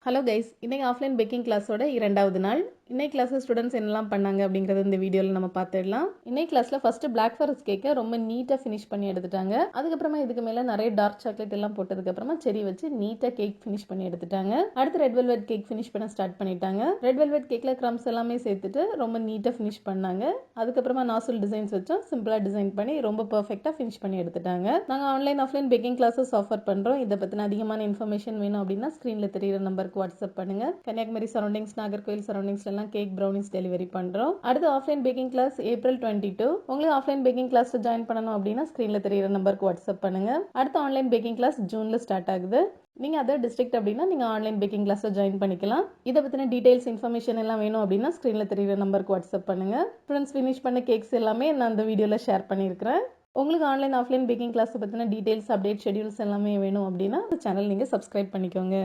Hello guys, இன்னைக்கு offline packing கிளாஸோட இரண்டாவது நாள். இன்னைக்கு கிளாஸில் ஸ்டூடெண்ட்ஸ் என்னெல்லாம் பண்ணாங்க அப்படிங்கிறது இந்த வீடியோவில் நம்ம பார்த்துடலாம். இன்னைக்கு கிளாஸில் ஃபஸ்ட்டு பிளாக் ஃபாரஸ்ட் கேக்கை ரொம்ப நீட்டாக ஃபினிஷ் பண்ணி எடுத்துட்டாங்க. அதுக்கப்புறமா இதுக்கு மேலே நிறைய டார்க் சாக்லேட் எல்லாம் போட்டதுக்கப்புறமா செரி வச்சு நீட்டாக கேக் ஃபினிஷ் பண்ணி எடுத்துட்டாங்க. அடுத்து ரெட் வெல்வெட் கேக் ஃபினிஷ் பண்ண ஸ்டார்ட் பண்ணிட்டாங்க. ரெட் வெல்வெட் கேக்கில் க்ரம்ஸ் எல்லாமே சேர்த்துட்டு ரொம்ப நீட்டாக ஃபினிஷ் பண்ணாங்க. அதுக்கப்புறமா நாசல் டிசைன்ஸ் வச்சோம் சிம்பிளாக டிசைன் பண்ணி ரொம்ப பர்ஃபெக்டாக ஃபினிஷ் பண்ணி எடுத்துட்டாங்க. நாங்கள் online offline baking classes offer பண்ணுறோம். இதை பற்றின அதிகமான இன்ஃபர்மேஷன் வேணும் அப்படின்னா ஸ்க்ரீனில் தெரியுற நம்பருக்கு வாட்ஸ்அப் பண்ணுங்க. கன்னியாகுமரி சரௌண்டிங்ஸ், நாகர்கோவில் சரௌண்டிங்ஸ் எல்லாம் கேக் ப்ரௌனிஸ் டெலிவரி பண்றோம். அடுத்து ஆஃப்லைன் பேக்கிங் கிளாஸ் ஏப்ரல் 22. உங்களுக்கு ஆஃப்லைன் பேக்கிங் கிளாஸ்ல ஜாயின் பண்ணணும் அப்படின்னா ஸ்க்ரீன்ல தெரியுற நம்பருக்கு வாட்ஸ்அப் பண்ணுங்க. அடுத்து ஆன்லைன் பேக்கிங் கிளாஸ் ஜூன்ல ஸ்டார்ட் ஆகுது. நீங்க அதர் டிஸ்ட்ரிக்ட் அப்படின்னா நீங்க ஆன்லைன் பேக்கிங் கிளாஸ்ல ஜாயின் பண்ணிக்கலாம். இதை பத்தின டீடைல்ஸ் இன்ஃபர்மேஷன் எல்லாம் வேணும் அப்படின்னா ஸ்க்ரீன்ல தெரியுற நம்பருக்கு வாட்ஸ்அப் பண்ணுங்க. ஸ்டூடெண்ட்ஸ் ஃபினிஷ் பண்ண கேக்ஸ் எல்லாமே நான் அந்த வீடியோல ஷேர் பண்ணியிருக்கிறேன். உங்களுக்கு ஆன்லைன் ஆஃப்லைன் பேக்கிங் கிளாஸ் பத்தின டீடைல்ஸ், அப்டேட், ஷெட்யூல்ஸ் எல்லாமே வேணும் அப்படின்னா சேனல் நீங்க சப்ஸ்கிரைப் பண்ணிக்கோங்க.